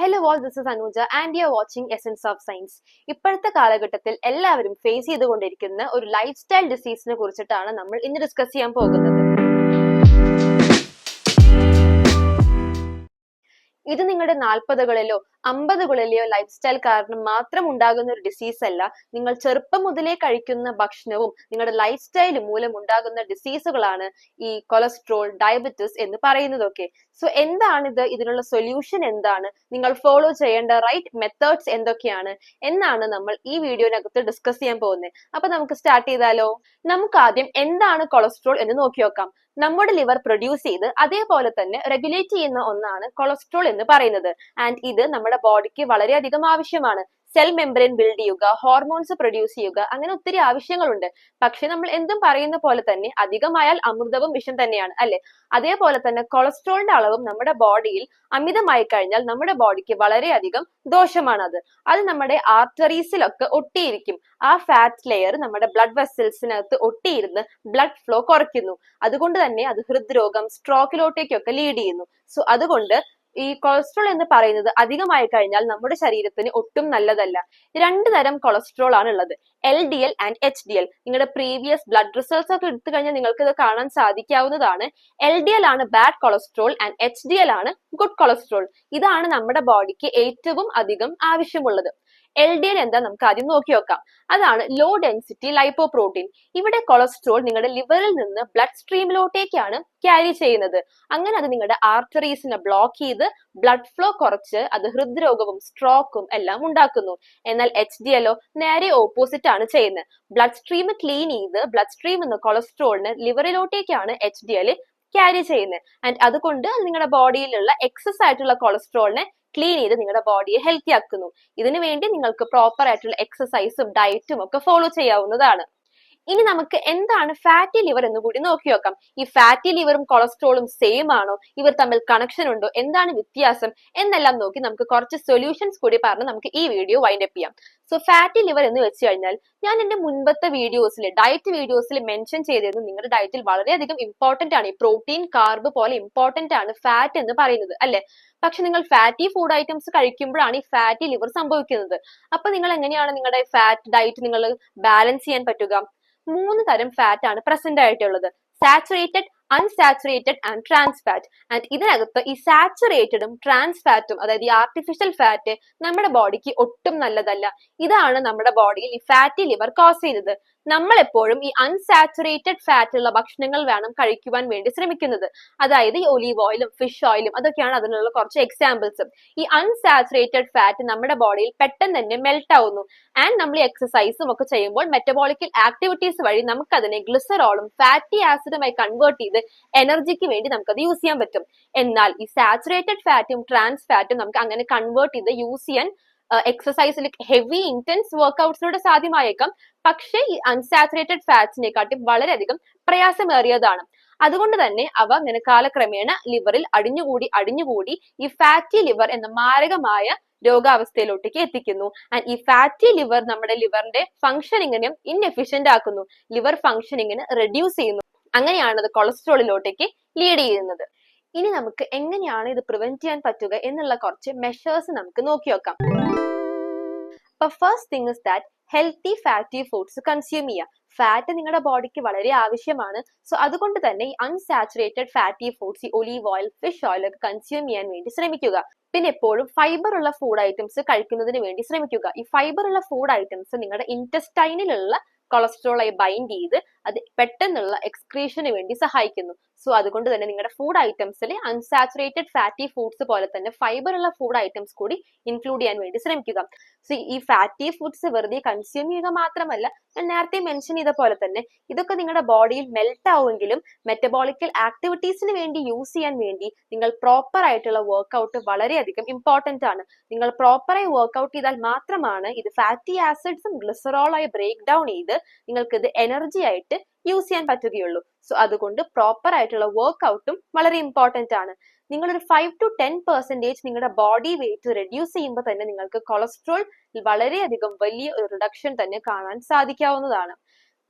Hello all, this is Anuja and you are watching Essence of Science. ഇപ്പോഴത്തെ കാലഘട്ടത്തിൽ എല്ലാവരും face ചെയ്തുകൊണ്ടിരിക്കുന്ന ഒരു ലൈഫ് സ്റ്റൈൽ ഡിസീസിനെ കുറിച്ചിട്ടാണ് നമ്മൾ ഇന്ന് ഡിസ്കസ് ചെയ്യാൻ പോകുന്നത്. ഇത് നിങ്ങളുടെ 40കളിലോ 50കളിലെയോ ലൈഫ് സ്റ്റൈൽ കാരണം മാത്രം ഉണ്ടാകുന്ന ഒരു ഡിസീസ് അല്ല. നിങ്ങൾ ചെറുപ്പം മുതലേ കഴിക്കുന്ന ഭക്ഷണവും നിങ്ങളുടെ ലൈഫ് സ്റ്റൈലും മൂലം ഉണ്ടാകുന്ന ഡിസീസുകളാണ് ഈ കൊളസ്ട്രോൾ, ഡയബറ്റിസ് എന്ന് പറയുന്നതൊക്കെ. സോ എന്താണിത്, ഇതിനുള്ള സൊല്യൂഷൻ എന്താണ്, നിങ്ങൾ ഫോളോ ചെയ്യേണ്ട റൈറ്റ് മെത്തേഡ്സ് എന്തൊക്കെയാണ് എന്നാണ് നമ്മൾ ഈ വീഡിയോനകത്ത് ഡിസ്കസ് ചെയ്യാൻ പോകുന്നത്. അപ്പൊ നമുക്ക് സ്റ്റാർട്ട് ചെയ്താലോ. നമുക്ക് ആദ്യം എന്താണ് കൊളസ്ട്രോൾ എന്ന് നോക്കി നോക്കാം. നമ്മുടെ ലിവർ പ്രൊഡ്യൂസ് ചെയ്ത് അതേപോലെ തന്നെ റെഗുലേറ്റ് ചെയ്യുന്ന ഒന്നാണ് കൊളസ്ട്രോൾ എന്ന് പറയുന്നത്. ആൻഡ് ഇത് നമ്മുടെ ബോഡിക്ക് വളരെയധികം ആവശ്യമാണ്. സെൽ മെംബ്രെയിൻ ബിൽഡ് ചെയ്യുക, ഹോർമോൺസ് പ്രൊഡ്യൂസ് ചെയ്യുക, അങ്ങനെ ഒത്തിരി ആവശ്യങ്ങളുണ്ട്. പക്ഷെ നമ്മൾ എന്തും പറയുന്ന പോലെ തന്നെ അധികമായാൽ അമൃതവും വിഷം തന്നെയാണ് അല്ലെ. അതേപോലെ തന്നെ കൊളസ്ട്രോളിന്റെ അളവും നമ്മുടെ ബോഡിയിൽ അമിതമായി കഴിഞ്ഞാൽ നമ്മുടെ ബോഡിക്ക് വളരെയധികം ദോഷമാണ്. അത് നമ്മുടെ ആർട്ടറീസിലൊക്കെ ഒട്ടിയിരിക്കും. ആ ഫാറ്റ് ലെയർ നമ്മുടെ ബ്ലഡ് വെസൽസിനകത്ത് ഒട്ടിയിരുന്ന് ബ്ലഡ് ഫ്ലോ കുറയ്ക്കുന്നു. അതുകൊണ്ട് തന്നെ അത് ഹൃദ്രോഗം, സ്ട്രോക്കിലോട്ടേക്കൊക്കെ ലീഡ് ചെയ്യുന്നു. സോ അതുകൊണ്ട് ഈ കൊളസ്ട്രോൾ എന്ന് പറയുന്നത് അധികമായി കഴിഞ്ഞാൽ നമ്മുടെ ശരീരത്തിന് ഒട്ടും നല്ലതല്ല. രണ്ട് തരം കൊളസ്ട്രോൾ ആണ് ഉള്ളത്, LDL ആൻഡ് HDL. നിങ്ങളുടെ പ്രീവിയസ് ബ്ലഡ് റിസൾട്ട്സ് ഒക്കെ എടുത്തു കഴിഞ്ഞാൽ നിങ്ങൾക്ക് ഇത് കാണാൻ സാധിക്കാവുന്നതാണ്. LDL ആണ് ബാഡ് കൊളസ്ട്രോൾ ആൻഡ് HDL ആണ് ഗുഡ് കൊളസ്ട്രോൾ. ഇതാണ് നമ്മുടെ ബോഡിക്ക് ഏറ്റവും അധികം ആവശ്യമുള്ളത്. LDL എന്താ നമുക്ക് ആദ്യം നോക്കി നോക്കാം. അതാണ് ലോ ഡെൻസിറ്റി ലൈപ്പോപ്രോട്ടീൻ. ഇവിടെ കൊളസ്ട്രോൾ നിങ്ങളുടെ ലിവറിൽ നിന്ന് ബ്ലഡ് സ്ട്രീമിലോട്ടേക്കാണ് ക്യാരി ചെയ്യുന്നത്. അങ്ങനെ അത് നിങ്ങളുടെ ആർട്ടറീസിനെ ബ്ലോക്ക് ചെയ്ത് ബ്ലഡ് ഫ്ലോ കുറച്ച് അത് ഹൃദ്രോഗവും സ്ട്രോക്കും എല്ലാം ഉണ്ടാക്കുന്നു. എന്നാൽ HDL നേരെ ഓപ്പോസിറ്റ് ആണ് ചെയ്യുന്നത്. ബ്ലഡ് സ്ട്രീം ക്ലീൻ ചെയ്ത് ബ്ലഡ് സ്ട്രീം എന്ന കൊളസ്ട്രോളിന് ലിവറിലോട്ടേക്കാണ് HDL ക്യാരി ചെയ്യുന്നത്. ആൻഡ് അതുകൊണ്ട് നിങ്ങളുടെ ബോഡിയിലുള്ള എക്സസ് ആയിട്ടുള്ള കൊളസ്ട്രോളിനെ ക്ലീൻ ചെയ്ത് നിങ്ങളുടെ ബോഡിയെ ഹെൽത്തി ആക്കുന്നു. ഇതിനു വേണ്ടി നിങ്ങൾക്ക് പ്രോപ്പർ ആയിട്ടുള്ള എക്സസൈസും ഡയറ്റും ഒക്കെ ഫോളോ ചെയ്യാവുന്നതാണ്. ഇനി നമുക്ക് എന്താണ് ഫാറ്റി ലിവർ എന്ന് കൂടി നോക്കി നോക്കാം. ഈ ഫാറ്റി ലിവറും കൊളസ്ട്രോളും സെയിം ആണോ, ഇവർ തമ്മിൽ കണക്ഷൻ ഉണ്ടോ, എന്താണ് വ്യത്യാസം എന്നെല്ലാം നോക്കി നമുക്ക് കുറച്ച് സൊല്യൂഷൻസ് കൂടി പറഞ്ഞ് നമുക്ക് ഈ വീഡിയോ വൈൻഡ് അപ്പ് ചെയ്യാം. സോ ഫാറ്റി ലിവർ എന്ന് വെച്ച് കഴിഞ്ഞാൽ ഞാൻ എന്റെ മുൻപത്തെ വീഡിയോസിൽ ഡയറ്റ് വീഡിയോസിൽ മെൻഷൻ ചെയ്തിരുന്നു, നിങ്ങളുടെ ഡയറ്റിൽ വളരെയധികം ഇമ്പോർട്ടന്റ് ആണ് ഈ പ്രോട്ടീൻ, കാർബ് പോലെ ഇമ്പോർട്ടന്റ് ആണ് ഫാറ്റ് എന്ന് പറയുന്നത് അല്ലെ. പക്ഷെ നിങ്ങൾ ഫാറ്റി ഫുഡ് ഐറ്റംസ് കഴിക്കുമ്പോഴാണ് ഈ ഫാറ്റി ലിവർ സംഭവിക്കുന്നത്. അപ്പൊ നിങ്ങൾ എങ്ങനെയാണ് നിങ്ങളുടെ ഫാറ്റ് ഡയറ്റ് നിങ്ങൾ ബാലൻസ് ചെയ്യാൻ പറ്റുക? 3 തരം ഫാറ്റ് ആണ് പ്രസന്റ് ആയിട്ടുള്ളത്, saturated, unsaturated and trans fat. And ഇതിനകത്ത് ഈ സാച്ചുറേറ്റഡും ട്രാൻസ് ഫാറ്റും, അതായത് ഈ ആർട്ടിഫിഷ്യൽ ഫാറ്റ് നമ്മുടെ ബോഡിക്ക് ഒട്ടും നല്ലതല്ല. ഇതാണ് നമ്മുടെ ബോഡിയിൽ ഈ ഫാറ്റി ലിവർ കോസ് ചെയ്യുന്നത്. നമ്മൾ എപ്പോഴും ഈ അൺസാച്ചുറേറ്റഡ് ഫാറ്റ് ഉള്ള ഭക്ഷണങ്ങൾ വേണം കഴിക്കുവാൻ വേണ്ടി ശ്രമിക്കുന്നത്. അതായത് ഈ ഒലീവ് ഓയിലും ഫിഷ് ഓയിലും അതൊക്കെയാണ് അതിനുള്ള കുറച്ച് എക്സാമ്പിൾസ്. ഈ അൺസാച്ചുറേറ്റഡ് ഫാറ്റ് നമ്മുടെ ബോഡിയിൽ പെട്ടെന്ന് തന്നെ മെൽറ്റ് ആവുന്നു. ആൻഡ് നമ്മൾ ഈ എക്സസൈസും ഒക്കെ ചെയ്യുമ്പോൾ മെറ്റബോളിക്കൽ ആക്ടിവിറ്റീസ് വഴി നമുക്ക് അതിനെ ഗ്ലിസറോളും ഫാറ്റി ആസിഡുമായി കൺവേർട്ട് ചെയ്ത് എനർജിക്ക് വേണ്ടി നമുക്കത് യൂസ് ചെയ്യാൻ പറ്റും. എന്നാൽ ഈ സാച്ചുറേറ്റഡ് ഫാറ്റും ട്രാൻസ് ഫാറ്റും നമുക്ക് അങ്ങനെ കൺവേർട്ട് ചെയ്ത് യൂസ് ചെയ്യാൻ എക്സസൈസിൽ ഹെവി ഇന്റൻസ് വർക്ക്ഔട്ട്സിലൂടെ സാധ്യമായേക്കാം. പക്ഷേ ഈ അൺസാച്ചുറേറ്റഡ് ഫാറ്റ്സിനെക്കാട്ടും വളരെയധികം പ്രയാസമേറിയതാണ്. അതുകൊണ്ട് തന്നെ അവ അങ്ങനെ കാലക്രമേണ ലിവറിൽ അടിഞ്ഞുകൂടി ഈ ഫാറ്റി ലിവർ എന്ന മാരകമായ രോഗാവസ്ഥയിലോട്ടേക്ക് എത്തിക്കുന്നു. ആൻഡ് ഈ ഫാറ്റി ലിവർ നമ്മുടെ ലിവറിന്റെ ഫംഗ്ഷനിങ്ങിനെ ഇൻഎഫിഷ്യന്റ് ആക്കുന്നു, ലിവർ ഫംഗ്ഷനിങ്ങിനെ റെഡ്യൂസ് ചെയ്യുന്നു. അങ്ങനെയാണ് അത് കൊളസ്ട്രോളിലോട്ടേക്ക് ലീഡ് ചെയ്യുന്നത്. ഇനി നമുക്ക് എങ്ങനെയാണ് ഇത് പ്രിവെന്റ് ചെയ്യാൻ പറ്റുക എന്നുള്ള കുറച്ച് മെഷേഴ്സ് നമുക്ക് നോക്കി നോക്കാം. അപ്പൊ first thing is that healthy fatty foods consume ചെയ്യുക. ഫാറ്റ് നിങ്ങളുടെ ബോഡിക്ക് വളരെ ആവശ്യമാണ്. സോ അതുകൊണ്ട് തന്നെ ഈ അൺസാച്ചുറേറ്റഡ് ഫാറ്റി ഫുഡ്സ്, ഈ ഒലീവ് ഓയിൽ, ഫിഷ് ഓയിൽ ഒക്കെ കൺസ്യൂം ചെയ്യാൻ വേണ്ടി ശ്രമിക്കുക. പിന്നെ എപ്പോഴും ഫൈബർ ഉള്ള ഫുഡ് ഐറ്റംസ് കഴിക്കുന്നതിന് വേണ്ടി ശ്രമിക്കുക. ഈ ഫൈബർ ഉള്ള ഫുഡ് ഐറ്റംസ് നിങ്ങളുടെ ഇൻറ്റസ്റ്റൈനിലുള്ള കൊളസ്ട്രോളായി ബൈൻഡ് ചെയ്ത് അത് പെട്ടെന്നുള്ള എക്സ്ക്രീഷന് വേണ്ടി സഹായിക്കുന്നു. സോ അതുകൊണ്ട് തന്നെ നിങ്ങളുടെ ഫുഡ് ഐറ്റംസിൽ അൺസാച്ചുറേറ്റഡ് ഫാറ്റി ഫുഡ്സ് പോലെ തന്നെ ഫൈബർ ഉള്ള ഫുഡ് ഐറ്റംസ് കൂടി ഇൻക്ലൂഡ് ചെയ്യാൻ വേണ്ടി ശ്രമിക്കുക. സോ ഈ ഫാറ്റി ഫുഡ്സ് വെറുതെ കൺസ്യൂം ചെയ്യുക മാത്രമല്ല, ഞാൻ നേരത്തെ മെൻഷൻ ചെയ്ത പോലെ തന്നെ ഇതൊക്കെ നിങ്ങളുടെ ബോഡിയിൽ മെൽറ്റ് ആവുമെങ്കിലും മെറ്റബോളിക്കൽ ആക്ടിവിറ്റീസിന് വേണ്ടി യൂസ് ചെയ്യാൻ വേണ്ടി നിങ്ങൾ പ്രോപ്പർ ആയിട്ടുള്ള വർക്ക്ഔട്ട് വളരെയധികം ഇമ്പോർട്ടന്റ് ആണ്. നിങ്ങൾ പ്രോപ്പറായി വർക്ക്ഔട്ട് ചെയ്താൽ മാത്രമാണ് ഇത് ഫാറ്റി ആസിഡ്സും ഗ്ലിസറോളായി ബ്രേക്ക് ഡൗൺ ചെയ്ത് നിങ്ങൾക്ക് ഇത് എനർജി ആയിട്ട് യൂസ് ചെയ്യാൻ പറ്റുകയുള്ളൂ. സോ അതുകൊണ്ട് പ്രോപ്പർ ആയിട്ടുള്ള വർക്ക്ഔട്ടും വളരെ ഇമ്പോർട്ടന്റ് ആണ്. നിങ്ങളൊരു 5 to 10% നിങ്ങളുടെ ബോഡി വെയിറ്റ് റെഡ്യൂസ് ചെയ്യുമ്പോൾ തന്നെ നിങ്ങൾക്ക് കൊളസ്ട്രോൾ വളരെയധികം വലിയ ഒരു റിഡക്ഷൻ തന്നെ കാണാൻ സാധിക്കാവുന്നതാണ്.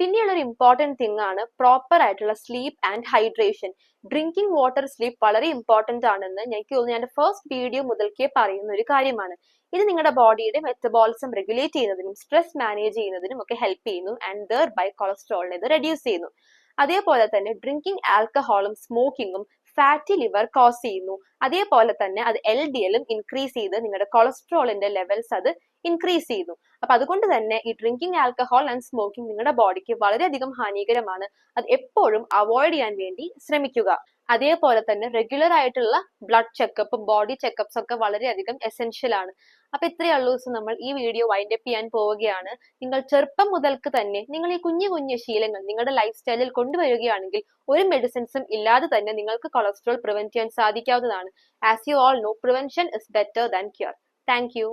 പിന്നെയുള്ള ഒരു ഇമ്പോർട്ടന്റ് തിങ് ആണ് പ്രോപ്പർ ആയിട്ടുള്ള sleep and hydration. Drinking water, sleep വളരെ ഇമ്പോർട്ടന്റ് ആണെന്ന് എനിക്ക് തോന്നുന്നു ഞാൻ ഫസ്റ്റ് വീഡിയോ മുതൽക്കേ പറയുന്ന ഒരു കാര്യമാണ്. ഇത് നിങ്ങളുടെ ബോഡിയുടെ മെറ്റബോളിസം റെഗുലേറ്റ് ചെയ്യുന്നതിനും സ്ട്രെസ് മാനേജ് ചെയ്യുന്നതിനും ഒക്കെ ഹെൽപ്പ് ചെയ്യുന്നു ആൻഡ് ദർ ബൈ കൊളസ്ട്രോളിനെ ഇത് റെഡ്യൂസ് ചെയ്യുന്നു. അതേപോലെ തന്നെ ഡ്രിങ്കിങ് ആൽക്കഹോളും സ്മോക്കിങ്ങും ഫാറ്റി ലിവർ കോസ് ചെയ്യുന്നു. അതേപോലെ തന്നെ അത് LDLും ഇൻക്രീസ് ചെയ്ത് നിങ്ങളുടെ കൊളസ്ട്രോളിന്റെ ലെവൽസ് അത് ഇൻക്രീസ് ചെയ്യുന്നു. അപ്പൊ അതുകൊണ്ട് തന്നെ ഈ ഡ്രിങ്കിങ് ആൽക്കഹോൾ ആൻഡ് സ്മോക്കിംഗ് നിങ്ങളുടെ ബോഡിക്ക് വളരെയധികം ഹാനികരമാണ്. അത് എപ്പോഴും അവോയ്ഡ് ചെയ്യാൻ വേണ്ടി ശ്രമിക്കുക. അതേപോലെ തന്നെ റെഗുലർ ആയിട്ടുള്ള ബ്ലഡ് ചെക്കപ്പും ബോഡി ചെക്കപ്സ് ഒക്കെ വളരെയധികം എസെൻഷ്യൽ ആണ്. അപ്പൊ ഇത്രയേ ഉള്ളൂ ദിവസം നമ്മൾ ഈ വീഡിയോ വൈൻഡ് അപ്പ് ചെയ്യാൻ പോവുകയാണ്. നിങ്ങൾ ചെറുപ്പം മുതൽക്ക് തന്നെ നിങ്ങൾ ഈ കുഞ്ഞു കുഞ്ഞു ശീലങ്ങൾ നിങ്ങളുടെ ലൈഫ് സ്റ്റൈലിൽ കൊണ്ടുവരികയാണെങ്കിൽ ഒരു മെഡിസിൻസും ഇല്ലാതെ തന്നെ നിങ്ങൾക്ക് കൊളസ്ട്രോൾ പ്രിവെന്റ് ചെയ്യാൻ സാധിക്കാവുന്നതാണ്. As you all know, prevention is better than cure. Thank U.